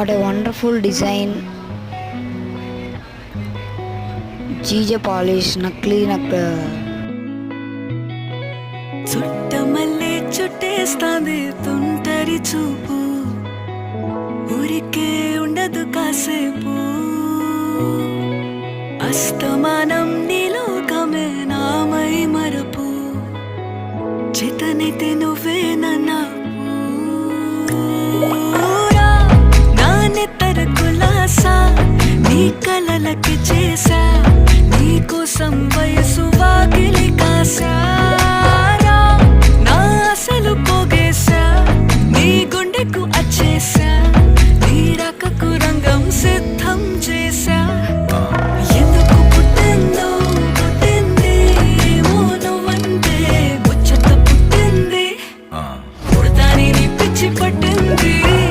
What a wonderful design. GJ polish నక్లీ చుట్టమల్లే చుట్టేస్తాంది తుంటరి చూపు, ఊరికే ఉండదు కాసేపు. అస్తమానం నీలోకమే నామై మరపు, చేతనైతే నువ్వే